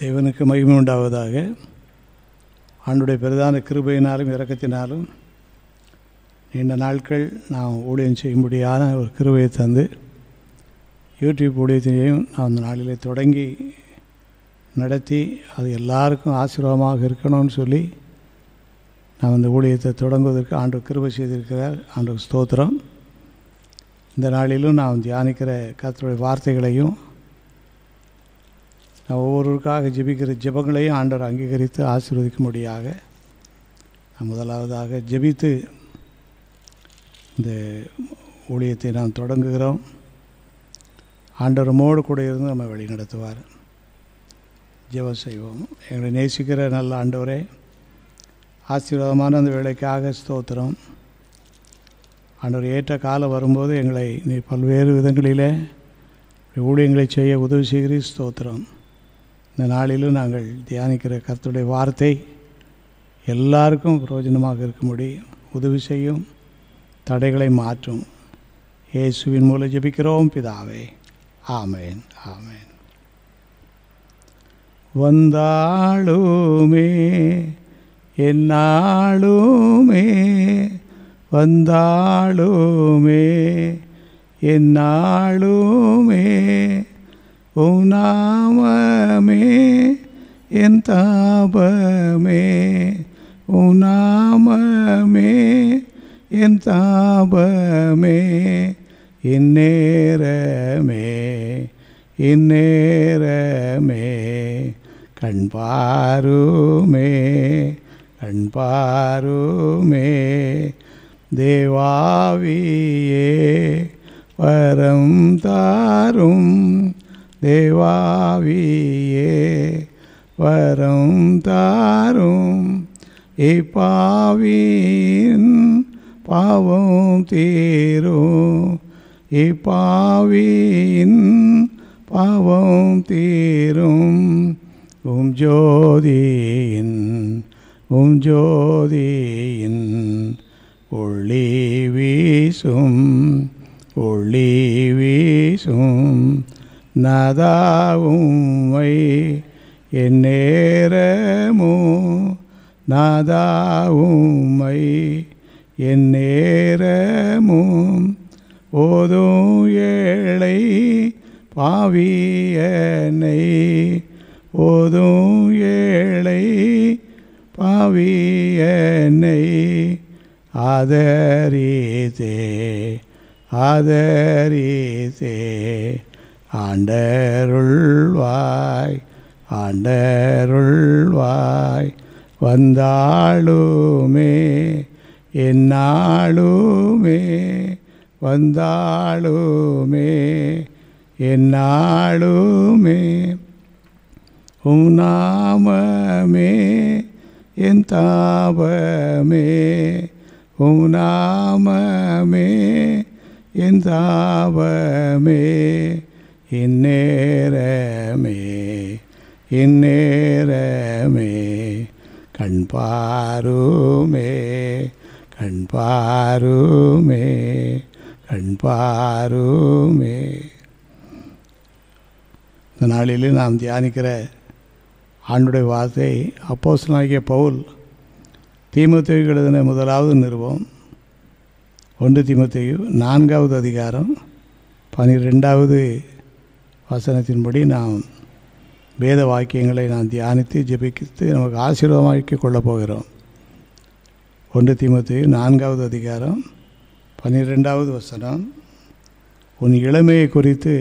தேவனுக்கு மகிமை உண்டாவதாக. ஆண்டுடைய பிரதான கிருபையினாலும் இரக்கத்தினாலும் நீண்ட நாட்கள் நாம் ஊழியம் செய்யும்படியான ஒரு கிருபையை தந்து யூடியூப் ஊழியத்தினையும் நான் அந்த நாளிலே தொடங்கி நடத்தி அது எல்லாருக்கும் ஆசீர்வாதமாக இருக்கணும்னு சொல்லி நான் அந்த ஊழியத்தை தொடங்குவதற்கு ஆண்டவர் கிருபை செய்திருக்கிறார். ஆண்டவர் ஸ்தோத்திரம். இந்த நாளிலும் நாம் தியானிக்கிற கர்த்தருடைய வார்த்தைகளையும் நான் ஒவ்வொருவருக்காக ஜெபிக்கிற ஜெபங்களையும் ஆண்டவர் அங்கீகரித்து ஆசீர்வதிக்கும்படியாக நான் முதலாவதாக ஜெபித்து இந்த ஊழியத்தை நாம் தொடங்குகிறோம். ஆண்டவர் நம்மோடு கூட இருந்து நம்ம வழி நடத்துவார். ஜெபம் செய்வோம். எங்களை நேசிக்கிற நல்ல ஆண்டவரே, ஆசீர்வாதமான அந்த வேலைக்காக ஸ்தோத்திரம். ஆண்டவர் ஏற்ற காலம் வரும்போது எங்களை நீ பல்வேறு விதங்களிலே ஊழியங்களை செய்ய உதவி செய்கிறீர். ஸ்தோத்திரம். இந்த நாளிலும் நாங்கள் தியானிக்கிற கர்த்தருடைய வார்த்தை எல்லாருக்கும் பிரயோஜனமாக இருக்கும்படி உதவி செய்யும், தடைகளை மாற்றும். இயேசுவின் மூலம் ஜெபிக்கிறோம் பிதாவே, ஆமேன் ஆமேன். வந்தாளுமே என்னாளுமே, வந்தாளுமே என்னாளுமே, உம் நாமமே என் தாபமே, உம் நாமமே என் தாபமே, இந்நேரமே இந்நேரமே கண் பாருமே கண் பாருமே. தேவாவியே வரம் தாரும், தேவாவியே வரம் தாரும், இப்பாவின் பாவம் தீரும், இப்பாவின் பாவம் தீரும். உம் ஜோதியின் ஒளி வீசும் ஒளி வீசும். நாதா உம்மை என் நேரமும், நாதா உம்மை என் நேரமும், ஓதும் ஏழை பாவியனை, ஓதும் ஏழை பாவியனை ஆதரித்தே ஆதரித்தே. ஆண்டருள்வாய் ஆண்டருள்வாய். வந்தாளுமே என்னாளுமே, வந்தாளுமே என்னாளுமே, உம் நாமமே என் தாபமே, உம் நாமமே என் தாபமே, இந்நேரமே இந்நேரமே கண் பாருமே கண் பாருமே கண் பாருமே. இந்த நாளில் நாம் தியானிக்கிற ஆண்டுடைய வார்த்தை அப்போஸ்தலனாகிய பவுல் தீமோத்தேயுவுக்கு எழுதின முதலாவது நிருபம் 1 தீமோத்தேயு 4வது அதிகாரம் 12வது வசனத்தின்படி நாம் வேத வாக்கியங்களை நாம் தியானித்து ஜெபித்து நமக்கு ஆசீர்வாதமாக்கி கொள்ளப் போகிறோம். 1 தீமோத்தேயு 4வது அதிகாரம் 12வது வசனம். உன் இளமையை குறித்து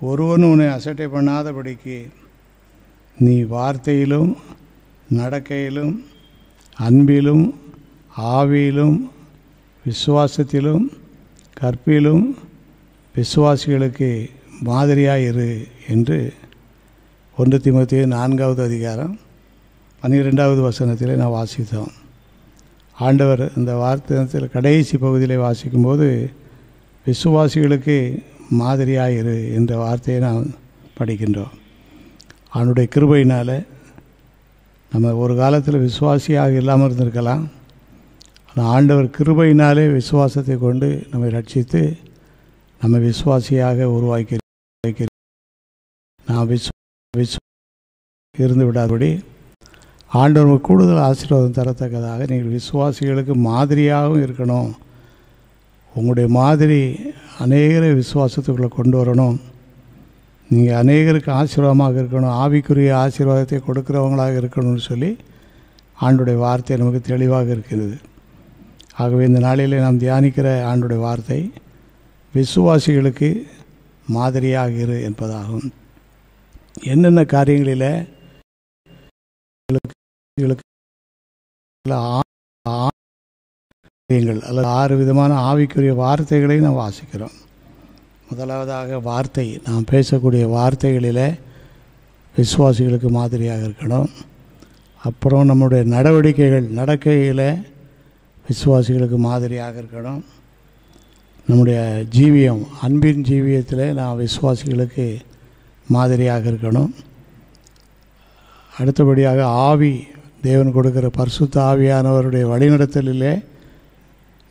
ஒருவனும் உன்னை அசட்டை பண்ணாதபடிக்கு நீ வார்த்தையிலும் நடக்கையிலும் அன்பிலும் ஆவியிலும் விசுவாசத்திலும் கற்பிலும் விசுவாசிகளுக்கு மாதிரியாயிரு என்று 1 தீமோத்தேயு 4வது அதிகாரம் 12வது வசனத்தில் நான் வாசித்தோம். ஆண்டவர் இந்த வார்த்தையில் கடைசி பகுதியில் வாசிக்கும்போது விசுவாசிகளுக்கு மாதிரியாயிரு என்ற வார்த்தையை நாம் படிக்கின்றோம். அவனுடைய கிருபையினால் நம்ம ஒரு காலத்தில் விசுவாசியாக இல்லாமல் இருந்திருக்கலாம். ஆனால் ஆண்டவர் கிருபையினாலே விசுவாசத்தை கொண்டு நம்மை ரட்சித்து நம்ம விசுவாசியாக உருவாக்கி நான் இருந்து விடாதபடி ஆண்டவர் கூடுதல் ஆசீர்வாதம் தரத்தக்கதாக நீங்கள் விசுவாசிகளுக்கு மாதிரியாகவும் இருக்கணும். உங்களுடைய மாதிரி அநேகரை விசுவாசத்துக்குள்ளே கொண்டு வரணும். நீங்கள் அநேகருக்கு ஆசீர்வாதமாக இருக்கணும், ஆவிக்குரிய ஆசீர்வாதத்தை கொடுக்குறவங்களாக இருக்கணும்னு சொல்லி ஆண்டுடைய வார்த்தை நமக்கு தெளிவாக இருக்கிறது. ஆகவே இந்த நாளிலே நாம் தியானிக்கிற ஆண்டுடைய வார்த்தை விசுவாசிகளுக்கு மாதிரியாக இரு என்பதாகும். என்னென்ன காரியங்களில் அல்லது 6 விதமான ஆவிக்குரிய வார்த்தைகளை நாம் வாசிக்கிறோம். முதலாவதாக வார்த்தை, நாம் பேசக்கூடிய வார்த்தைகளில் விசுவாசிகளுக்கு மாதிரியாக இருக்கணும். அப்புறம் நம்முடைய நடக்கையில் விசுவாசிகளுக்கு மாதிரியாக இருக்கணும். நம்முடைய ஜீவியம், அன்பின் ஜீவியத்தில் நாம் விசுவாசிகளுக்கு மாதிரியாக இருக்கணும். அடுத்தபடியாக ஆவி, தேவன் கொடுக்கிற பரிசுத்த ஆவியானவருடைய வழிநடத்தலிலே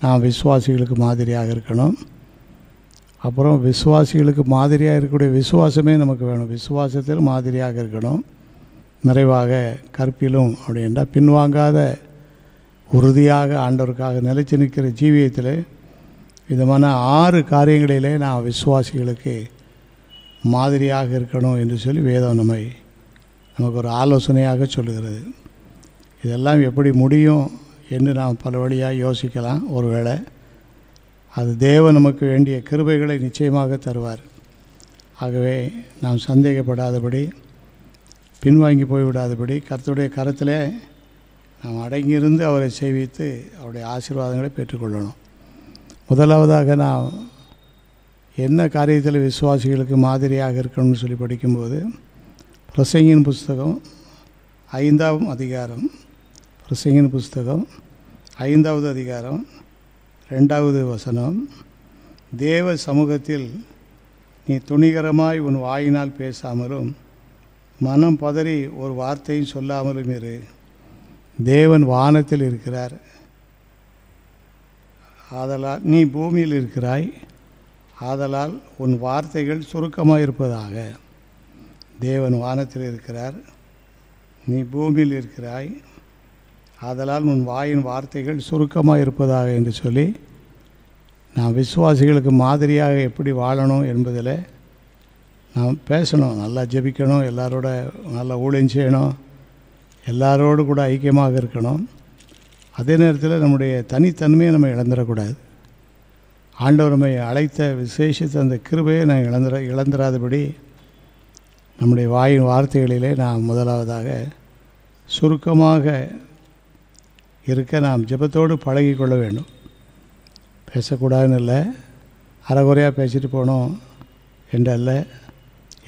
நாம் விசுவாசிகளுக்கு மாதிரியாக இருக்கணும். அப்புறம் விசுவாசிகளுக்கு மாதிரியாக இருக்கக்கூடிய விசுவாசமே நமக்கு வேணும். விசுவாசத்தில் மாதிரியாக இருக்கணும். நிறைவாக கற்பிலும் அப்படின்னா பின்வாங்காத உறுதியாக ஆண்டவருக்காக நிலைச்சு நிற்கிற ஜீவியத்தில் விதமான 6 காரியங்களிலே நான் விசுவாசிகளுக்கு மாதிரியாக இருக்கணும் என்று சொல்லி வேதம் நமக்கு ஒரு ஆலோசனையாக சொல்லுகிறது. இதெல்லாம் எப்படி முடியும் என்று நாம் பல வழியாக யோசிக்கலாம். ஒருவேளை அது தேவன் நமக்கு வேண்டிய கிருபைகளை நிச்சயமாக தருவார். ஆகவே நாம் சந்தேகப்படாதபடி, பின்வாங்கி போய்விடாதபடி கர்த்தருடைய கரத்திலே நாம் அடங்கியிருந்து அவரை சேவித்து அவருடைய ஆசீர்வாதங்களை பெற்றுக்கொள்ளணும். முதலாவதாக நாம் என்ன காரியத்தில் விசுவாசிகளுக்கு மாதிரியாக இருக்கணும்னு சொல்லி படிக்கும்போது பிரசங்கியின் புஸ்தகம் 5ஆம் அதிகாரம், பிரசங்கியின் புஸ்தகம் 5வது அதிகாரம் 2வது வசனம், தேவ சமூகத்தில் நீ துணிகரமாய் உன் வாயினால் பேசாமலும் மனம் பதறி ஒரு வார்த்தையும் சொல்லாமலும் இரு. தேவன் வானத்தில் இருக்கிறார், ஆதலால் நீ பூமியில் இருக்கிறாய், ஆதலால் உன் வார்த்தைகள் சுருக்கமாக இருப்பதாக. தேவன் வானத்தில் இருக்கிறார், நீ பூமியில் இருக்கிறாய், ஆதலால் உன் வாயின் வார்த்தைகள் சுருக்கமாக இருப்பதாக என்று சொல்லி நாம் விசுவாசிகளுக்கு மாதிரியாக எப்படி வாழணும் என்பதில் நாம் பேசணும். நல்லா ஜெபிக்கணும், எல்லாரோட நல்லா ஊழியம் செய்யணும், எல்லாரோடு கூட ஐக்கியமாக இருக்கணும். அதே நேரத்தில் நம்முடைய தனித்தன்மையை நம்ம இழந்துடக்கூடாது. ஆண்டவர் நம்மை அழைத்த விசேஷித்த அந்த கிருபையை நான் இழந்துராதபடி நம்முடைய வாயின் வார்த்தைகளிலே நாம் முதலாவதாக சுருக்கமாக இருக்க நாம் ஜெபத்தோடு பழகி கொள்ள வேண்டும். பேசக்கூடாதுன்னு இல்லை, அரைகுறையாக பேசிட்டு போகணும் என்றல்ல,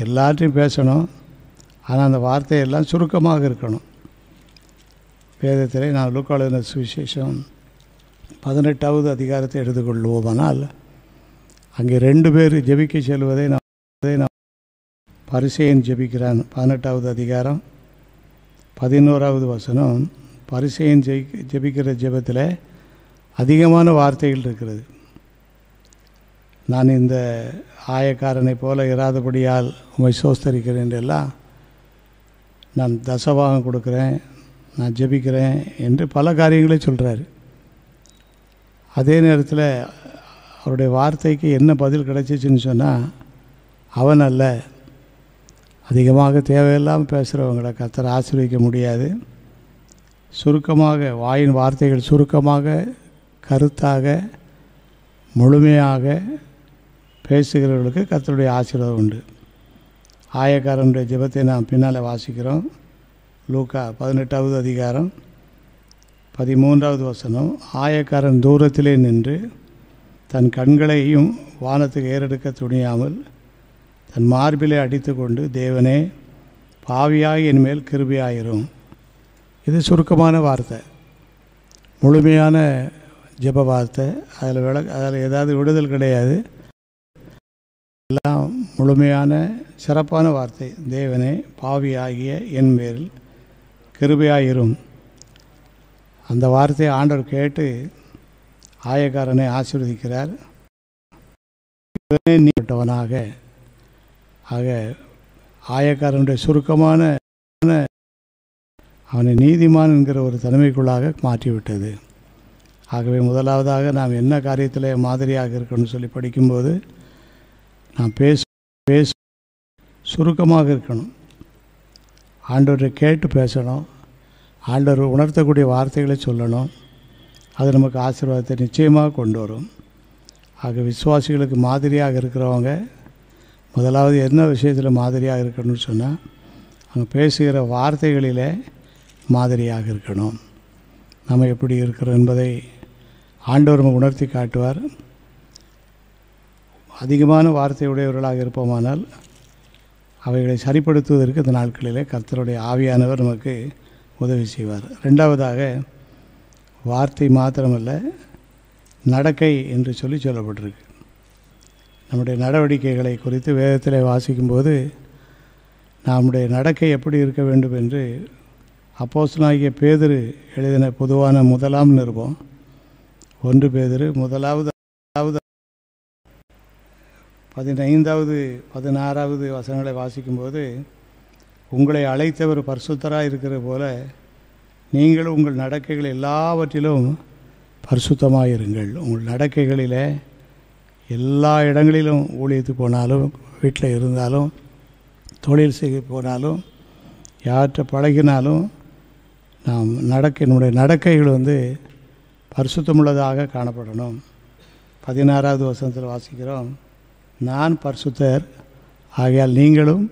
எல்லாத்தையும் பேசணும். ஆனால் அந்த வார்த்தையெல்லாம் சுருக்கமாக இருக்கணும். வேதத்திலே நான் லூக்கா எழுதின சுவிசேஷம் 18வது அதிகாரத்தை எடுத்துக்கொள்வோமானால் அங்கே 2 பேர் ஜெபிக்க செல்வதை நான் பரிசேயன் ஜெபிக்கிறான். 18வது அதிகாரம் 11வது வசனம், பரிசேயன் ஜெபிக்கிற ஜெபத்தில் அதிகமான வார்த்தைகள் இருக்கிறது. நான் இந்த ஆயக்காரனை போல இராதபடியால் உம்மை சோஸ்தரிக்கிறேன் என்றெல்லாம், நான் தசபாகம் கொடுக்குறேன், நான் ஜெபிக்கிறேன் என்று பல காரியங்களை சொல்கிறார். அதே நேரத்தில் அவருடைய வார்த்தைக்கு என்ன பதில் கிடைச்சிச்சின்னு சொன்னால், அவன் அல்ல, அதிகமாக தேவையில்லாமல் பேசுகிறவங்களை கர்த்தர் ஆசீர்வதிக்க முடியாது. சுருக்கமாக வாயின் வார்த்தைகள் சுருக்கமாக, கருத்தாக, முழுமையாக பேசுகிறவர்களுக்கு கர்த்தருடைய ஆசீர்வாதம் உண்டு. ஆயக்காரனுடைய ஜெபத்தை நாம் பின்னால் வாசிக்கிறோம். லூக்கா 18வது அதிகாரம் 13வது வசனம், ஆயக்காரன் தூரத்திலே நின்று தன் கண்களையும் வானத்துக்கு ஏறெடுக்க துணியாமல் தன் மார்பிலே அடித்து கொண்டு, தேவனே பாவியாய் என் மேல் கிருபையாயிரும். இது சுருக்கமான வார்த்தை, முழுமையான ஜெப வார்த்தை. அதில் ஏதாவது விடுதல் கிடையாது, எல்லாம் முழுமையான சிறப்பான வார்த்தை. தேவனே பாவியாகிய என் மேல் கிருபையாயிரும். அந்த வார்த்தையை ஆண்டவர் கேட்டு ஆயக்காரனை ஆசீர்வதிக்கிறார். நீட்டவனாக. ஆக ஆயக்காரனுடைய சுருக்கமான அவனை நீதிமான் என்கிற ஒரு தன்மைக்குள்ளாக மாற்றிவிட்டது. ஆகவே முதலாவதாக நாம் என்ன காரியத்தில் மாதிரியாக இருக்கணும்னு சொல்லி படிக்கும்போது நாம் பேச சுருக்கமாக இருக்கணும். ஆண்டவரை கேட்டு பேசணும். ஆண்டவர் உணர்த்தக்கூடிய வார்த்தைகளை சொல்லணும். அது நமக்கு ஆசீர்வாதத்தை நிச்சயமாக கொண்டு வரும். ஆக விசுவாசிகளுக்கு மாதிரியாக இருக்கிறவங்க முதலாவது என்ன விஷயத்தில் மாதிரியாக இருக்கணும்னு சொன்னால் அவங்க பேசுகிற வார்த்தைகளிலே மாதிரியாக இருக்கணும். நம்ம எப்படி இருக்கிறோம் என்பதை ஆண்டவர் நம்ம உணர்த்தி காட்டுவார். அதிகமான வார்த்தை உடையவர்களாக இருப்போமானால் அவைகளை சரிப்படுத்துவதற்கு இந்த நாட்களிலே கர்த்தருடைய ஆவியானவர் நமக்கு உதவி செய்வார். ரெண்டாவதாக வார்த்தை மாத்திரமல்ல, நடக்கை என்று சொல்லப்பட்டிருக்கு. நம்முடைய நடவடிக்கைகளை குறித்து வேதத்தில் வாசிக்கும்போது நம்முடைய நடக்கை எப்படி இருக்க வேண்டும் என்று அப்போஸ்தலனாகிய பேதுரு எழுதின பொதுவான முதலாம் நிருபம் 1 பேதுரு 15வது 16வது வசனங்களை வாசிக்கும்போது, உங்களை அழைத்தவர் பரிசுத்தராக இருக்கிற போல நீங்களும் உங்கள் நடக்கைகள் எல்லாவற்றிலும் பரிசுத்தமாக இருங்கள். உங்கள் நடக்கைகளில் எல்லா இடங்களிலும் ஊழியத்துக்கு போனாலும், வீட்டில் இருந்தாலும், தொழில் செய்ய போனாலும், யார்கிட்ட பழகினாலும் நம்முடைய நடக்கைகள் பரிசுத்தமுள்ளதாக காணப்படணும். 16வது வசனத்தில் வாசிக்கிறோம், நான் பரிசுத்தர் ஆகையால் நீங்களும்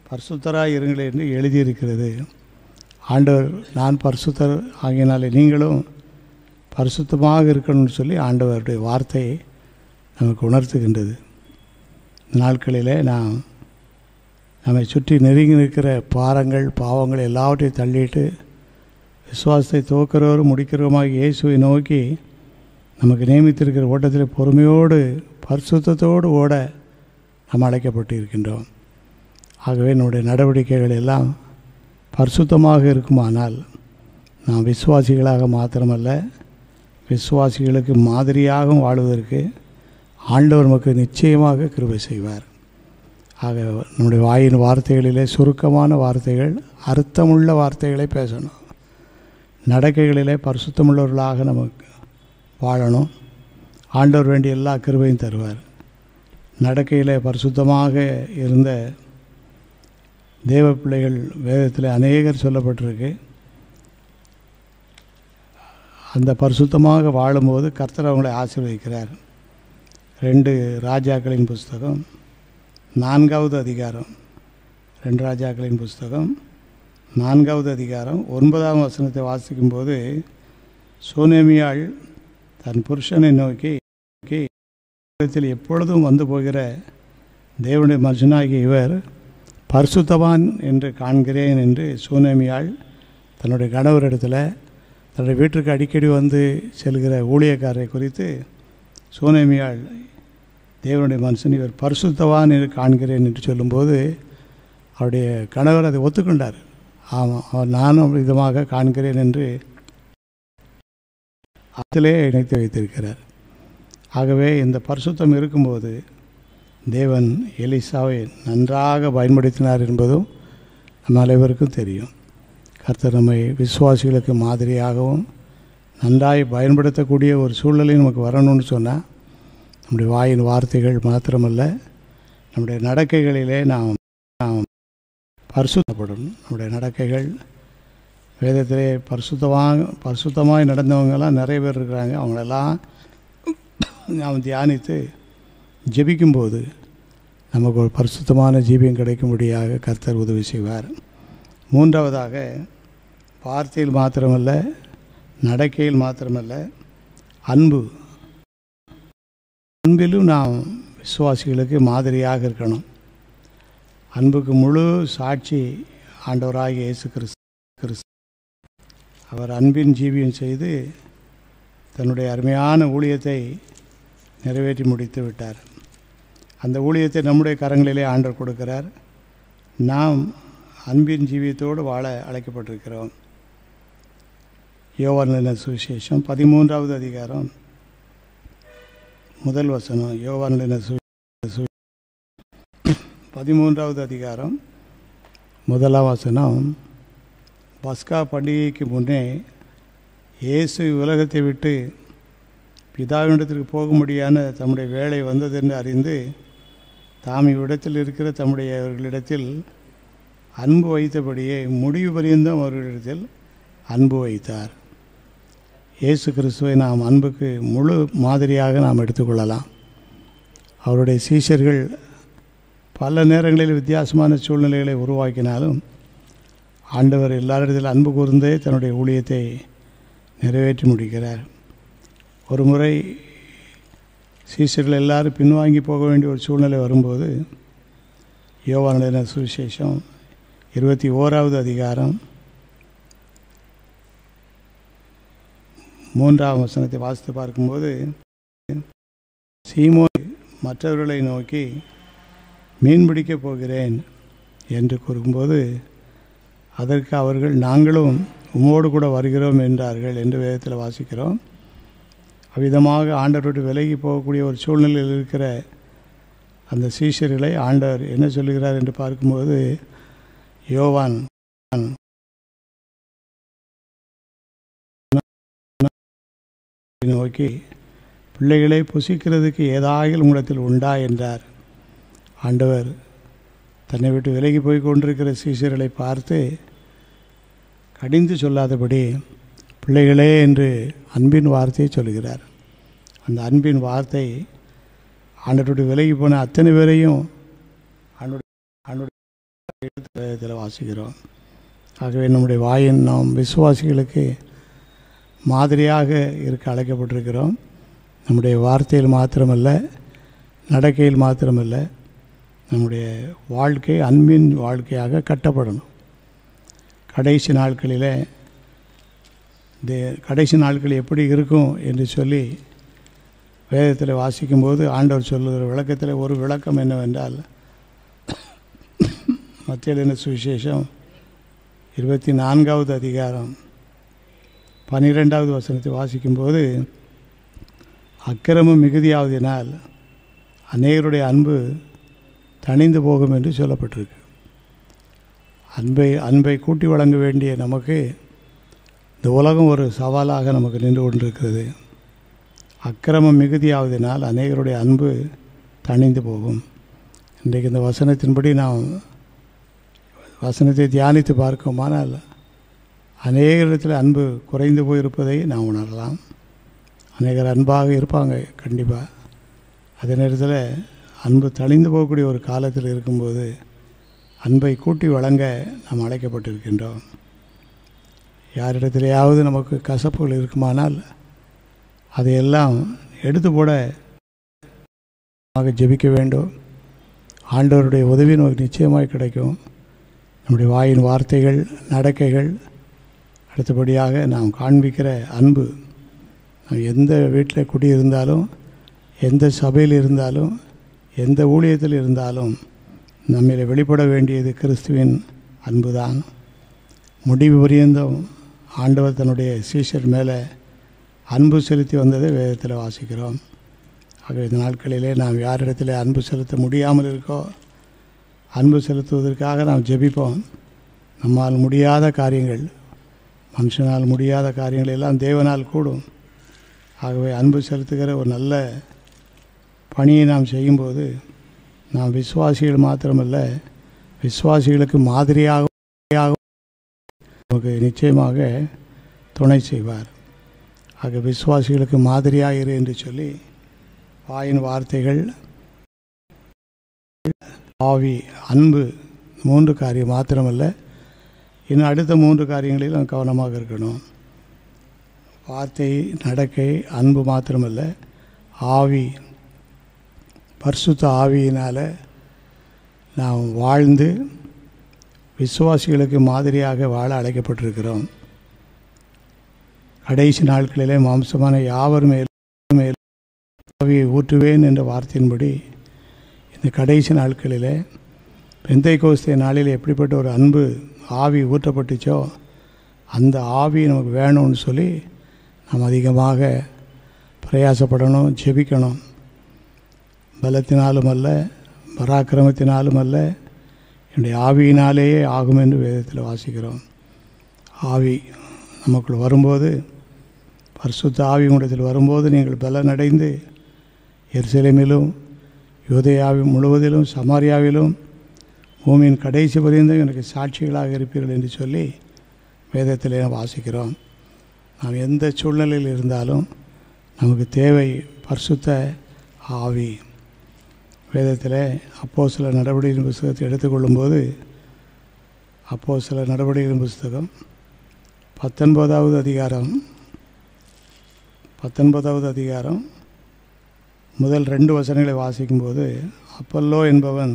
பரிசுத்தராக இருங்கள் என்று எழுதியிருக்கிறது. ஆண்டவர் நான் பரிசுத்தர் ஆகியனாலே நீங்களும் பரிசுத்தமாக இருக்கணும்னு சொல்லி ஆண்டவருடைய வார்த்தையை நமக்கு உணர்த்துகின்றது. நாட்களிலே நம்மை சுற்றி நெருங்கி நிற்கிற பாவங்கள் எல்லாவற்றையும் தள்ளிட்டு விசுவாசத்தை துவக்கிறவரும் முடிக்கிறவருமாக இயேசுவை நோக்கி நமக்கு நியமித்திருக்கிற ஓட்டத்தில் பொறுமையோடு பரிசுத்தத்தோடு ஓட நாம் அழைக்கப்பட்டு இருக்கின்றோம். ஆகவே நம்முடைய நடவடிக்கைகள் எல்லாம் பரிசுத்தமாக இருக்குமானால் நாம் விசுவாசிகளாக மாத்திரமல்ல, விசுவாசிகளுக்கு மாதிரியாகவும் வாழ்வதற்கு ஆண்டவர் நமக்கு நிச்சயமாக கிருபை செய்வார். ஆக நம்முடைய வாயின் வார்த்தைகளிலே சுருக்கமான வார்த்தைகள், அர்த்தமுள்ள வார்த்தைகளை பேசணும். நடக்கைகளிலே பரிசுத்தமுள்ளவர்களாக நமக்கு வாழணும். ஆண்டவர் வேண்டிய எல்லா கிருபையும் தருவார். நடக்கையில் பரிசுத்தமாக இருந்த தேவ பிள்ளைகள் வேதத்தில் அநேகர் சொல்லப்பட்டிருக்கு. அந்த பரிசுத்தமாக வாழும்போது கர்த்தர் அவங்களை ஆசீர்வதிக்கிறார். 2 ராஜாக்களின் புஸ்தகம் 4வது அதிகாரம், 2 ராஜாக்களின் புஸ்தகம் 4வது அதிகாரம் 9ஆம் வசனத்தை வாசிக்கும்போது, சூனேமியாள் தன் புருஷனை நோக்கி எப்பொழுதும் வந்து போகிற தேவனுடைய மனுஷனாகிய இவர் பரிசுத்தவான் என்று காண்கிறேன் என்று சூனேமியாள் தன்னுடைய கணவரிடத்தில் தன்னுடைய வீட்டிற்கு அடிக்கடி வந்து செல்கிற ஊழியக்காரரை குறித்து சூனேமியாள் தேவனுடைய மனுஷன் இவர் பரிசுத்தவான் என்று காண்கிறேன் என்று சொல்லும்போது அவருடைய கணவர் அதை ஒத்துக்கொண்டார். ஆமாம், அவர் நானும் விதமாக காண்கிறேன் என்று அதிலே இணைத்து வைத்திருக்கிறார். ஆகவே இந்த பரிசுத்தம் இருக்கும்போது தேவன் எலிசாவை நன்றாக பயன்படுத்தினார் என்பதும் நம்ம அனைவருக்கும் தெரியும். கர்த்தர் நம்மை விசுவாசிகளுக்கு மாதிரியாகவும் நன்றாய் பயன்படுத்தக்கூடிய ஒரு சூழ்நிலை நமக்கு வரணும்னு சொன்னால் நம்முடைய வாயின் வார்த்தைகள் மாத்திரமல்ல, நம்முடைய நடக்கைகளிலே நாம் பரிசுத்தப்படணும். நம்முடைய நடக்கைகள் வேதத்திலே பரிசுத்தமாய் நடந்தவங்கெல்லாம் நிறைய பேர் இருக்கிறாங்க. அவங்களெல்லாம் நாம் தியானித்து ஜெபிக்கும்போது நமக்கு ஒரு பரிசுத்தமான ஜீவியம் கிடைக்கும்படியாக கர்த்தர் உதவி செய்வார். 3வதாக வார்த்தையில் மாத்திரமல்ல, நடக்கையில் மாத்திரமல்ல, அன்பிலும் நாம் விசுவாசிகளுக்கு மாதிரியாக இருக்கணும். அன்புக்கு முழு சாட்சி ஆண்டவராகிய இயேசு கிறிஸ்து. அவர் அன்பின் ஜீவியம் செய்து தன்னுடைய அருமையான ஊழியத்தை நிறைவேற்றி முடித்து விட்டார். அந்த ஊழியத்தை நம்முடைய கரங்களிலே ஆண்டவர் கொடுக்கிறார். நாம் அன்பின் ஜீவியத்தோடு வாழ அழைக்கப்பட்டிருக்கிறோம். யோவான் எழுதின சுவிசேஷம் 13வது அதிகாரம் 1 வசனம். யோவான் எழுதின 13வது அதிகாரம் முதலாம் வசனம், பஸ்கா பண்டிகைக்கு முன்னே இயேசு உலகத்தை விட்டு பிதாவினிடத்திற்கு போக முடியாத தம்முடைய வேலை வந்ததென்று அறிந்து தாம் இவ்விடத்தில் இருக்கிற தம்முடையவர்களிடத்தில் அன்பு வைத்தபடியே முடிவு பரியந்தம் அவர்களிடத்தில் அன்பு வைத்தார். இயேசு கிறிஸ்துவை நாம் அன்புக்கு முழு மாதிரியாக நாம் எடுத்துக்கொள்ளலாம். அவருடைய சீஷர்கள் பல நேரங்களில் வித்தியாசமான சூழ்நிலைகளை உருவாக்கினாலும் ஆண்டவர் எல்லாரிடத்தில் அன்பு கூர்ந்தே தன்னுடைய ஊழியத்தை நிறைவேற்றி முடிக்கிறார். ஒரு முறை சீஷர்கள் எல்லாரும் பின்வாங்கி போக வேண்டிய ஒரு சூழ்நிலை வரும்போது யோவான் எழுதின சுவிசேஷம் 21வது அதிகாரம் 3ஆம் வசனத்தை வாசித்து பார்க்கும்போது, சீமோன் மற்றவர்களை நோக்கி மீன் பிடிக்கப் போகிறேன் என்று கூறும்போது அதற்கு அவர்கள் நாங்களும் உம்மோடு கூட வருகிறோம் என்றார்கள் என்று வேதத்தில் வாசிக்கிறோம். அவ்விதமாக ஆண்டவரோடு விலகி போகக்கூடிய ஒரு சூழ்நிலையில் இருக்கிற அந்த சீஷர்களை ஆண்டவர் என்ன சொல்லுகிறார் என்று பார்க்கும்போது, யோவான் நோக்கி பிள்ளைகளை புசிக்கிறதுக்கு ஏதாகிலும் உங்களிடத்தில் உண்டா என்றார். ஆண்டவர் தன்னை விட்டு விலகி போய் கொண்டிருக்கிற சீஷர்களை பார்த்து கடிந்து சொல்லாதபடி பிள்ளைகளே என்று அன்பின் வார்த்தையை சொல்கிறார். அந்த அன்பின் வார்த்தை ஆண்டவரோடு விலகி போன அத்தனை பேரையும் ஆண்டவருடைய வாசிக்கிறோம். ஆகவே நம்முடைய வாயின் நாம் விசுவாசிகளுக்கு மாதிரியாக இருக்க அழைக்கப்பட்டிருக்கிறோம். நம்முடைய வார்த்தையில் மாத்திரமல்ல, நடக்கையில் மாத்திரமல்ல, நம்முடைய வாழ்க்கை அன்பின் வாழ்க்கையாக கட்டப்படணும். கடைசி நாட்கள் எப்படி இருக்கும் என்று சொல்லி வேதத்தில் வாசிக்கும்போது ஆண்டவர் சொல்லுகிற விளக்கத்தில் ஒரு விளக்கம் என்னவென்றால், மத்திய எழுதின சுவிசேஷம் 24வது அதிகாரம் 12வது வசனத்தை வாசிக்கும்போது, அக்கிரமம் மிகுதியாவதினால் அநேகருடைய அன்பு தணிந்து போகும் என்று சொல்லப்பட்டிருக்கு. அன்பை கூட்டி வழங்க வேண்டிய நமக்கு இந்த உலகம் ஒரு சவாலாக நமக்கு நின்று கொண்டிருக்கிறது. அக்கிரமம் மிகுதியாவதினால் அநேகருடைய அன்பு தணிந்து போகும். இன்றைக்கு இந்த வசனத்தின்படி நாம் வசனத்தை தியானித்து பார்க்கோமானால் அநேகரிடத்தில் அன்பு குறைந்து போயிருப்பதை நாம் உணரலாம். அநேகர் அன்பாக இருப்பாங்க கண்டிப்பாக. அதே நேரத்தில் அன்பு தணிந்து போகக்கூடிய ஒரு காலத்தில் இருக்கும்போது அன்பை கூட்டி வழங்க நாம் அழைக்கப்பட்டிருக்கின்றோம். யாரிடத்திலேயாவது நமக்கு கசப்புகள் இருக்குமானால் அதையெல்லாம் எடுத்து போட ஜெபிக்க வேண்டும். ஆண்டவருடைய உதவி நமக்கு நிச்சயமாக கிடைக்கும். நம்முடைய வாயின் வார்த்தைகள், நடக்கைகள், அடுத்தபடியாக நாம் காண்பிக்கிற அன்பு, நாம் எந்த வீட்டில் குடியிருந்தாலும், எந்த சபையில் இருந்தாலும், எந்த ஊழியத்தில் இருந்தாலும் நம்மில் வெளிப்பட வேண்டியது கிறிஸ்துவின் அன்புதான். முடிவு பரியந்தம் ஆண்டவர் தன்னுடைய சீஷர் மேலே அன்பு செலுத்தி வந்ததை வேதத்தில் வாசிக்கிறோம். ஆகவே இந்த நாட்களிலே நாம் யாரிடத்தில் அன்பு செலுத்த முடியாமல் இருக்கோ அன்பு செலுத்துவதற்காக நாம் ஜெபிப்போம். நம்மால் முடியாத காரியங்கள், மனுஷனால் முடியாத காரியங்கள் எல்லாம் தேவனால் கூடும். ஆகவே அன்பு செலுத்துகிற ஒரு நல்ல பணியை நாம் செய்யும்போது நாம் விசுவாசிகள் மாத்திரமல்ல, விசுவாசிகளுக்கு மாதிரியாக நமக்கு நிச்சயமாக துணை செய்வார். ஆக விசுவாசிகளுக்கு மாதிரியாக இரு என்று சொல்லி வாயின் வார்த்தைகள், ஆவி, அன்பு, 3 காரியம் மாத்திரமல்ல, இன்னும் அடுத்த 3 காரியங்களில் நாம் கவனமாக இருக்கணும். வார்த்தை, நடக்கை, அன்பு மாத்திரமல்ல, ஆவி, பரிசுத்த ஆவியினால் நாம் வாழ்ந்து விசுவாசிகளுக்கு மாதிரியாக வாழ அழைக்கப்பட்டிருக்கிறோம். கடைசி நாட்களிலே மாம்சமான யாவர் மேல் ஆவியை ஊற்றுவேன் என்ற வார்த்தையின்படி இந்த கடைசி நாட்களிலே பெந்தைக்கோஸ்தே நாளில் எப்படிப்பட்ட ஒரு அன்பு ஆவி ஊற்றப்பட்டுச்சோ அந்த ஆவி நமக்கு வேணும்னு சொல்லி நாம் அதிகமாக பிரயாசப்படணும், ஜெபிக்கணும். பலத்தினாலும் அல்ல, பராக்கிரமத்தினாலும் அல்ல, என்னுடைய ஆவியினாலேயே ஆகும் என்று வேதத்தில் வாசிக்கிறோம். ஆவி நமக்குள் வரும்போது, பரிசுத்த ஆவி உங்களிடத்தில் வரும்போது நீங்கள் பலனடைந்து எருசலேமிலும் யூதேயாவின் முழுவதிலும் சமாரியாவிலும் பூமியின் கடைசி பரியந்தம் எனக்கு சாட்சிகளாக இருப்பீர்கள் என்று சொல்லி வேதத்திலே வாசிக்கிறோம். நாம் எந்த சூழ்நிலையில் இருந்தாலும் நமக்கு தேவை பரிசுத்த ஆவி. வேதத்தில் அப்போஸ்தலர் நடவடிக்கையின் புஸ்தகத்தை எடுத்துக்கொள்ளும்போது, அப்போஸ்தலர் நடவடிக்கையின் புஸ்தகம் 19வது அதிகாரம் முதல் 2 வசனங்களை வாசிக்கும்போது, அப்பல்லோ என்பவன்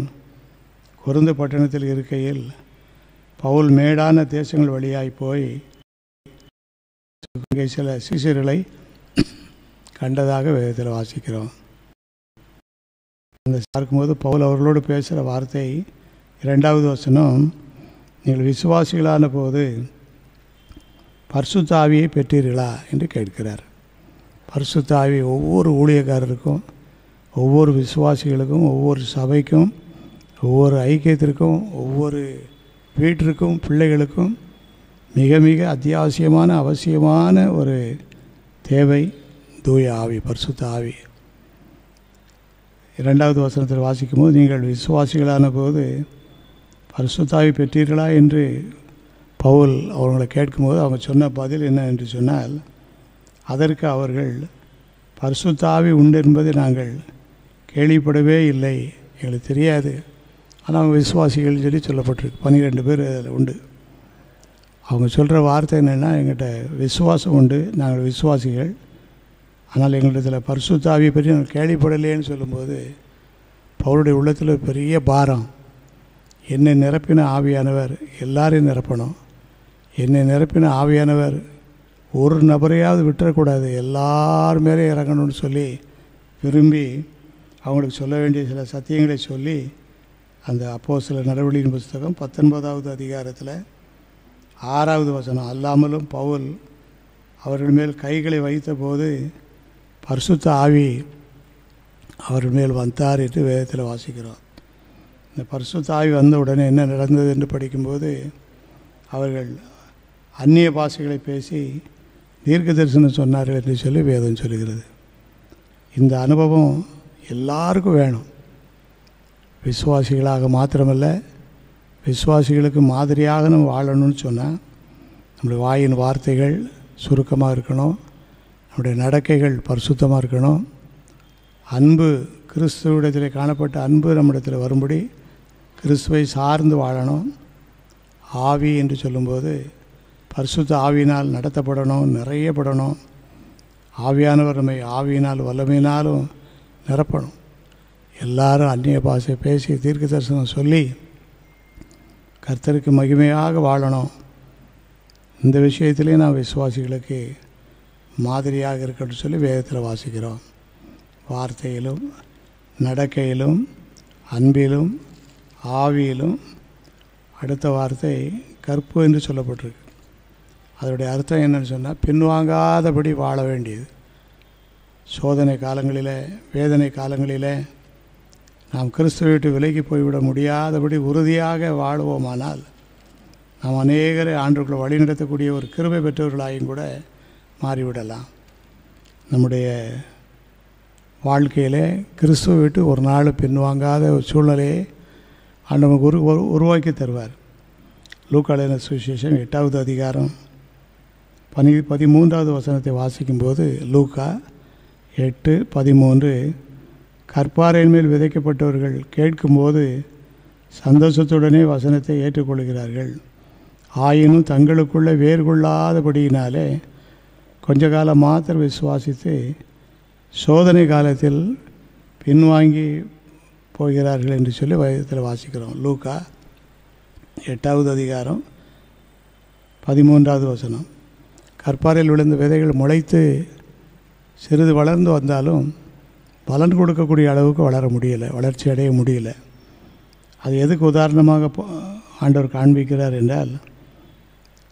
கொரிந்து பட்டணத்தில் இருக்கையில் பவுல் மேடான தேசங்கள் வழியாய் போய் இங்கே சில சிசியர்களை கண்டதாக வேதத்தில் வாசிக்கிறோம். அந்த பார்க்கும்போது பவுல் அவர்களோடு பேசுகிற வார்த்தை 2வது வசனம், நீங்கள் விசுவாசிகளான போது பரிசுத்த ஆவியை பெற்றீர்களா என்று கேட்கிறார். பரிசுத்த ஆவி ஒவ்வொரு ஊழியக்காரருக்கும், ஒவ்வொரு விசுவாசிகளுக்கும், ஒவ்வொரு சபைக்கும், ஒவ்வொரு ஐக்கியத்திற்கும், ஒவ்வொரு வீட்டிற்கும், பிள்ளைகளுக்கும் மிக மிக அத்தியாவசியமான அவசியமான ஒரு தேவை தூய ஆவி, பரிசுத்த ஆவி. 2வது வசனத்தில் வாசிக்கும்போது, நீங்கள் விசுவாசிகளான போது பரிசுத்த ஆவி பெற்றீர்களா என்று பவுல் அவர்களை கேட்கும்போது அவங்க சொன்ன பதில் என்ன என்று சொன்னால், அதற்கு அவர்கள் பரிசுத்த ஆவி உண்டு என்பதை நாங்கள் கேள்விப்படவே இல்லை, எங்களுக்கு தெரியாது, ஆனால் அவங்க விசுவாசிகள் சொல்லி சொல்லப்பட்டிருக்கு. 12 பேர் அதில் உண்டு. அவங்க சொல்கிற வார்த்தை என்னென்னா, எங்கள்கிட்ட விசுவாசம் உண்டு, நாங்கள் விசுவாசிகள், ஆனால் எங்களிடத்தில் பரிசுத்த ஆவியை பற்றி நாங்கள் கேள்விப்படலேன்னு சொல்லும்போது பவுலுடைய உள்ளத்தில் பெரிய பாரம். என்னை நிரப்பின ஆவியானவர் எல்லாரையும் நிரப்பணும், என்னை நிரப்பின ஆவியானவர் ஒரு நபரையாவது விட்டுறக்கூடாது, எல்லார் மேலே இறங்கணும்னு சொல்லி விரும்பி அவங்களுக்கு சொல்ல வேண்டிய சில சத்தியங்களை சொல்லி அந்த அப்போஸ்தலர் நடவடிக்கையின் புஸ்தகம் 19வது அதிகாரத்தில் 6வது வசனம், அல்லாமலும் பவுல் அவர்கள் மேல் கைகளை வைத்தபோது பரிசுத்த ஆவி அவர்கள் மேல் வந்தார் என்று வேதத்தில் வாசிக்கிறோம். இந்த பரிசுத்த ஆவி வந்த உடனே என்ன நடந்தது என்று படிக்கும்போது, அவர்கள் அந்நிய பாஷைகளை பேசி தீர்க்க தரிசனம் சொன்னார்கள் என்று சொல்லி வேதம் சொல்கிறது. இந்த அனுபவம் எல்லாருக்கும் வேணும். விசுவாசிகளாக மாத்திரமல்ல, விசுவாசிகளுக்கு மாதிரியாக நம்ம வாழணும்னு சொன்னால் நம்முடைய வாயின் வார்த்தைகள் சுருக்கமாக இருக்கணும், நம்முடைய நடக்கைகள் பரிசுத்தமாக இருக்கணும், அன்பு கிறிஸ்துவிடத்தில் காணப்பட்ட அன்பு நம்மிடத்தில் வரும்படி கிறிஸ்துவை சார்ந்து வாழணும். ஆவி என்று சொல்லும்போது பரிசுத்த ஆவியினால் நடத்தப்படணும், நிறையப்படணும். ஆவியானவர் நம்மை ஆவியினால் வல்லமையினாலும் நிரப்பணும். எல்லாரும் அந்நிய பாஷை பேசி தீர்க்க தரிசனம் சொல்லி கர்த்தருக்கு மகிமையாக வாழணும். இந்த விஷயத்திலே நாம் விசுவாசிகளுக்கு மாதிரியாக இருக்கணும்னு சொல்லி வேதத்தில் வாசிக்கிறோம். வார்த்தையிலும் நடக்கையிலும் அன்பிலும் ஆவியிலும். அடுத்த வார்த்தை கற்பு என்று சொல்லப்பட்டிருக்கு. அதனுடைய அர்த்தம் என்னன்னு சொன்னால், பின்வாங்காதபடி வாழ வேண்டியது. சோதனை காலங்களில், வேதனை காலங்களில் நாம் கிறிஸ்துவை விட்டு விலகி போய்விட முடியாதபடி உறுதியாக வாழுவோமானால் நாம் அநேகரை ஆண்டுக்குள்ளே வழிநடத்தக்கூடிய ஒரு கிருபை பெற்றவர்களாயும் கூட மாறிவிடலாம். நம்முடைய வாழ்க்கையில் கிறிஸ்துவை விட்டு ஒரு நாள் பின்வாங்காத ஒரு சூழ்நிலையை ஆண்டவனுக்கு உருவாக்கி தருவார். லூக்கா எழுதின சுவிசேஷம் 8வது அதிகாரம் 13வது வசனத்தை வாசிக்கும்போது, லூக்கா 8:13, கற்பாறையின் மேல் விதைக்கப்பட்டவர்கள் கேட்கும்போது சந்தோஷத்துடனே வசனத்தை ஏற்றுக்கொள்கிறார்கள். ஆயினும் தங்களுக்குள்ளே வேர் கொள்ளாதபடியினாலே கொஞ்ச காலம் மாத்திரம் விசுவாசித்து சோதனை காலத்தில் பின்வாங்கி போகிறார்கள் என்று சொல்லி வேதத்தில் வாசிக்கிறோம். லூக்கா 8வது அதிகாரம் 13வது வசனம். கற்பாறையில் விழுந்த விதைகள் முளைத்து சிறிது வளர்ந்து வந்தாலும் பலன் கொடுக்கக்கூடிய அளவுக்கு வளர்ச்சி அடைய முடியல. அது எதுக்கு உதாரணமாக ஆண்டவர் காண்பிக்கிறார் என்றால்,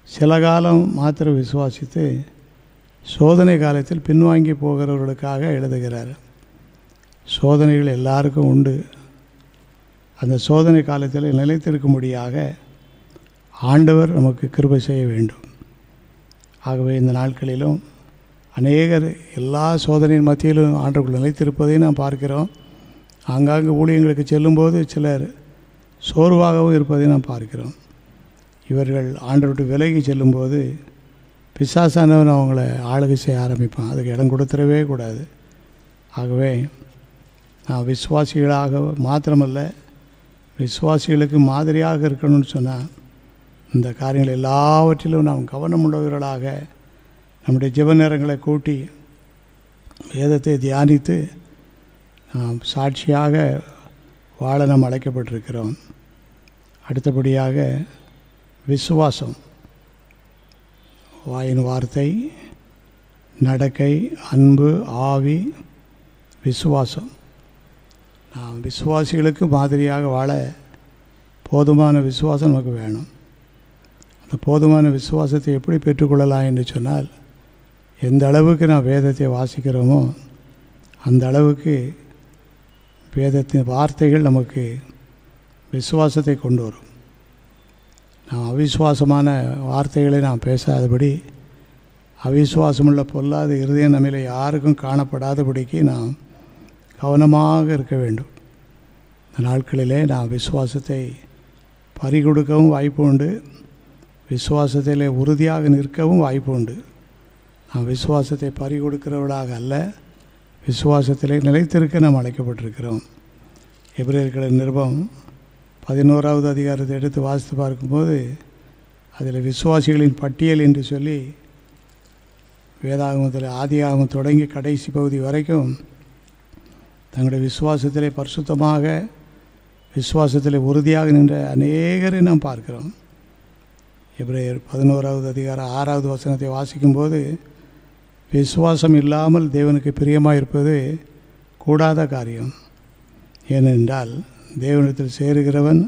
சில காலம் மாத்திரம் விசுவாசித்து சோதனை காலத்தில் பின்வாங்கி போகிறவர்களுக்காக எழுதுகிறார். சோதனைகள் எல்லாருக்கும் உண்டு. அந்த சோதனை காலத்தில் நிலைத்திருக்கும்படியாக ஆண்டவர் நமக்கு கிருபை செய்ய வேண்டும். ஆகவே இந்த நாட்களிலும் அநேகர் எல்லா சோதனையின் மத்தியிலும் ஆண்டவர்கள் நிலைத்திருப்பதையும் நாம் பார்க்கிறோம். ஆங்காங்கு ஊழியங்களுக்கு செல்லும்போது சிலர் சோர்வாகவும் இருப்பதை நாம் பார்க்கிறோம். இவர்கள் ஆண்டவர்கிட்ட விலகி செல்லும்போது பிசாசானவன் அவங்கள ஆளுகை செய்ய ஆரம்பிப்பான். அதுக்கு இடம் கொடுத்துடவே கூடாது. ஆகவே நான் விசுவாசிகளாக மாத்திரமல்ல, விசுவாசிகளுக்கு மாதிரியாக இருக்கணும்னு சொன்னால் இந்த காரியங்கள் எல்லாவற்றிலும் நாம் கவனம் உள்ளவர்களாக நம்முடைய ஜெப நேரங்களை கூட்டி வேதத்தை தியானித்து நாம் சாட்சியாக வாழ நாம் அழைக்கப்பட்டிருக்கிறோம். அடுத்தபடியாக விசுவாசம், வாயின் வார்த்தை, நடக்கை, அன்பு, ஆவி, விசுவாசம். நாம் விசுவாசிகளுக்கு மாதிரியாக வாழ போதுமான விசுவாசம் நமக்கு வேணும். அந்த போதுமான விசுவாசத்தை எப்படி பெற்றுக்கொள்ளலாம் என்று சொன்னால், எந்த அளவுக்கு நாம் வேதத்தை வாசிக்கிறோமோ அந்த அளவுக்கு வேதத்தின் வார்த்தைகள் நமக்கு விசுவாசத்தை கொண்டு வரும். நாம் அவிசுவாசமான வார்த்தைகளை நாம் பேசாதபடி, அவிசுவாசமுள்ள பொல்லாத இருதயம் நம்மில் யாருக்கும் காணப்படாதபடிக்கு நாம் கவனமாக இருக்க வேண்டும். இந்த நாட்களிலே நாம் விசுவாசத்தை பறிகொடுக்கவும் வாய்ப்பு உண்டு, விசுவாசத்திலே உறுதியாக நிற்கவும் வாய்ப்பு உண்டு. நாம் விசுவாசத்தை பறிகொடுக்கிறவர்களாக அல்ல, விசுவாசத்திலே நிலைத்திருக்க நாம் அழைக்கப்பட்டிருக்கிறோம். எபிரேயர்களின் நிருபம் 11வது அதிகாரத்தை எடுத்து வாசித்து பார்க்கும்போது அதில் விசுவாசிகளின் பட்டியல் என்று சொல்லி வேதாகமத்தில் ஆதியாகமம் தொடங்கி கடைசி பகுதி வரைக்கும் தங்களுடைய விசுவாசத்திலே பரிசுத்தமாக, விசுவாசத்திலே உறுதியாக நின்ற அநேகரை நாம் பார்க்கிறோம். எபிரேயர் 11வது அதிகாரம் 6வது வசனத்தை வாசிக்கும்போது, விசுவாசம் இல்லாமல் தேவனுக்கு பிரியமாக இருப்பது கூடாத காரியம். ஏனென்றால் தேவனிடத்தில் சேருகிறவன்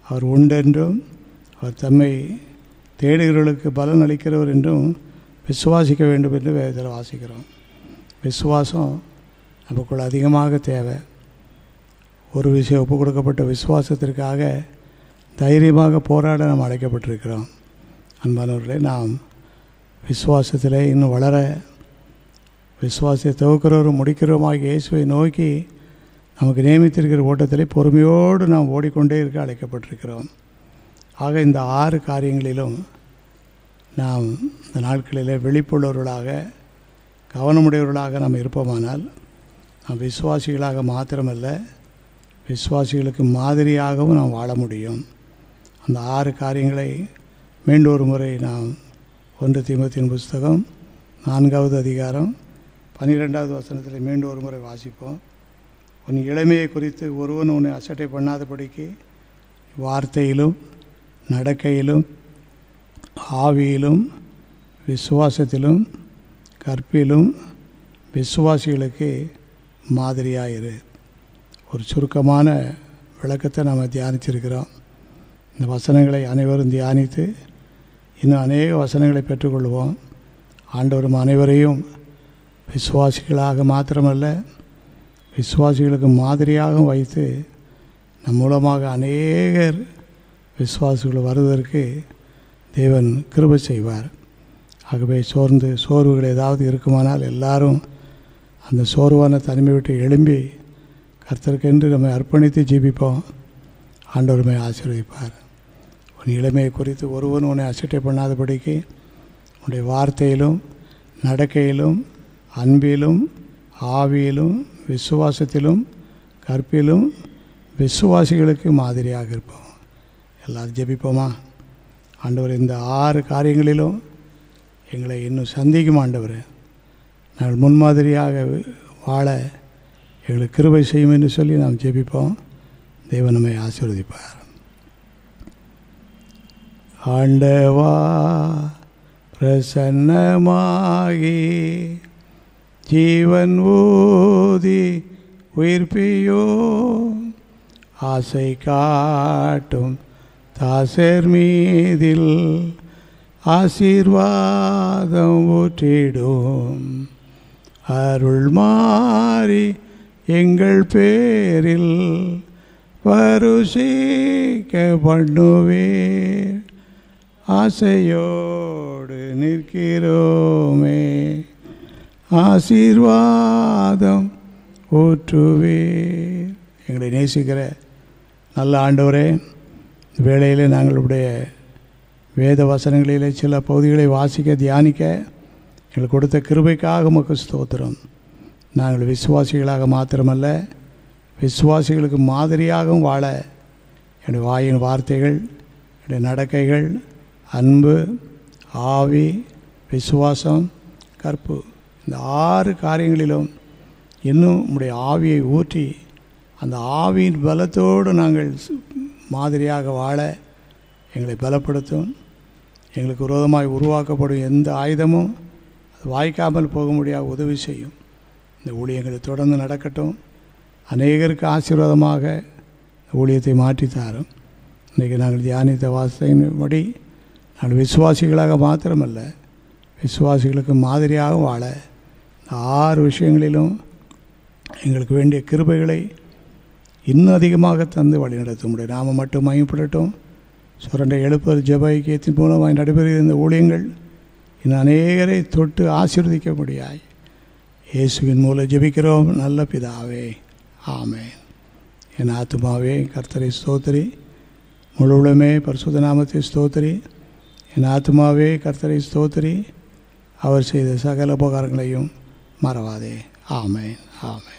அவர் உண்டென்றும் அவர் தம்மை தேடுகிறவர்களுக்கு பலன் அளிக்கிறவர் என்றும் விசுவாசிக்க வேண்டும் என்று வேதத்தில் வாசிக்கிறோம். விசுவாசம் நமக்குள்ள அதிகமாக தேவை. ஒரு விஷயம் ஒப்பு கொடுக்கப்பட்ட விசுவாசத்திற்காக தைரியமாக போராட நாம் அழைக்கப்பட்டிருக்கிறோம். அன்பானவர்களே, நாம் விசுவாசத்திலே இன்னும் வளர, விசுவாசத்தை துவக்கிறவரும் முடிக்கிறவருமாக இயேசுவை நோக்கி நமக்கு நியமித்திருக்கிற ஓட்டத்திலே பொறுமையோடு நாம் ஓடிக்கொண்டே இருக்க அழைக்கப்பட்டிருக்கிறோம். ஆக இந்த 6 காரியங்களிலும் நாம் இந்த நாட்களிலே விழிப்புள்ளவர்களாக, கவனமுடையவர்களாக நாம் இருப்போமானால் நாம் விசுவாசிகளாக மாத்திரமல்ல, விசுவாசிகளுக்கு மாதிரியாகவும் நாம் வாழ முடியும். அந்த 6 காரியங்களை மீண்டும் ஒரு முறை நாம் 1 தீமோத்தேயுவின் புஸ்தகம் 4வது அதிகாரம் 12வது வசனத்தில் மீண்டும் ஒரு முறை வாசிப்போம். உன் இளமையை குறித்து ஒருவன் உன்னை அசட்டை பண்ணாதபடிக்கு வார்த்தையிலும் நடக்கையிலும் ஆவியிலும் விசுவாசத்திலும் கற்பிலும் விசுவாசிகளுக்கு மாதிரியாயிரு. ஒரு சுருக்கமான விளக்கத்தை நாம் தியானிச்சிருக்கிறோம். இந்த வசனங்களை அனைவரும் தியானித்து இன்னும் அநேக வசனங்களை பெற்றுக்கொள்வோம். ஆண்டவரும் அனைவரையும் விசுவாசிகளாக மாத்திரமல்ல, விசுவாசிகளுக்கு மாதிரியாக வைத்து நம் மூலமாக அநேகர் விசுவாசிகள் வருவதற்கு தேவன் கிருபை செய்வார். ஆகவே சோர்வுகள் ஏதாவது இருக்குமானால் எல்லாரும் அந்த சோர்வான தனிமை விட்டு எழும்பி கர்த்தருக்கென்று நம்மை அர்ப்பணித்து ஜீவிப்போம். ஆண்டவருமை ஆசீர்வதிப்பார். உன் இளமையை குறித்து ஒருவன் உன்னை அசட்டை பண்ணாதபடிக்கு உன்னுடைய வார்த்தையிலும் நடக்கையிலும் அன்பிலும் ஆவியிலும் விசுவாசத்திலும் கற்பிலும் விசுவாசிகளுக்கு மாதிரியாக இருப்போம். எல்லாரும் ஜெபிப்போமா? ஆண்டவர், இந்த 6 காரியங்களிலும் எங்களை இன்னும் சந்திக்கும் ஆண்டவர், நாங்கள் முன்மாதிரியாக வாழ எங்களுக்கு கிருபை செய்யும் என்று சொல்லி நாம் ஜெபிப்போம். தேவன் நம்மை ஆசீர்வதிப்பார். ஆண்டவா, பிரசன்னமாகி ஜீவன் ஊதி உயிர்ப்பியோ, ஆசை காட்டும் தாசர் மீதில் ஆசீர்வாதம் ஊற்றிடும். அருள் மாறி எங்கள் பேரில் பருசிக்க பண்ணுவீர். ஆசையோடு நிற்கிறோமே, ஆசீர்வாதம் ஊற்றுவீர். எங்களை நேசிக்கிற நல்ல ஆண்டவரே, வேளையில் நாங்களுடைய வேத வசனங்களிலே சில பகுதிகளை வாசிக்க தியானிக்க எங்களுக்கு கொடுத்த கிருபைக்காக உமக்கு ஸ்தோத்திரம். நாங்கள் விசுவாசிகளாக மாத்திரமல்ல, விசுவாசிகளுக்கு மாதிரியாகவும் வாழ என்னுடைய வாயின் வார்த்தைகள், என்னுடைய நடக்கைகள், அன்பு, ஆவி, விசுவாசம், கற்பு, இந்த 6 காரியங்களிலும் இன்னும் உம்முடைய ஆவியை ஊற்றி அந்த ஆவியின் பலத்தோடு நாங்கள் மாதிரியாக வாழ எங்களை பலப்படுத்தும். எங்களுக்கு விரோதமாய் உருவாக்கப்படும் எந்த ஆயுதமும் அது வாய்க்காமல் போக முடியாத உதவி செய்யும். இந்த ஊழியங்களை தொடர்ந்து நடக்கட்டும். அநேகருக்கு ஆசீர்வாதமாக ஊழியத்தை மாற்றித்தாரும். இன்றைக்கி நாங்கள் தியானித்த வாசனையின்படி நாங்கள் விசுவாசிகளாக மாத்திரமல்ல, விசுவாசிகளுக்கு மாதிரியாக வாழ 6 விஷயங்களிலும் எங்களுக்கு வேண்டிய கிருபைகளை இன்னும் அதிகமாக தந்து வழிநடத்த முடியும். நாம மட்டும் மகிமைப்படட்டும். சுரண்டை எழுப்பல் ஜெப ஐக்கியத்தின் மூலமாக நடைபெறுகிற இந்த ஊழியங்கள் இன்னும் அநேகரை தொட்டு ஆசீர்வதிக்க முடியாய் இயேசுவின் மூலம் ஜெபிக்கிறோம் நல்ல பிதாவே, ஆமென். என் ஆத்துமாவே கர்த்தரை ஸ்தோத்திரி, முழுவதுமே பரிசுத்த நாமத்தை ஸ்தோத்திரி. என் ஆத்துமாவே கர்த்தரை ஸ்தோத்திரி, அவர் செய்த சகல உபகாரங்களையும் மறவாதே. ஆமென், ஆமென்.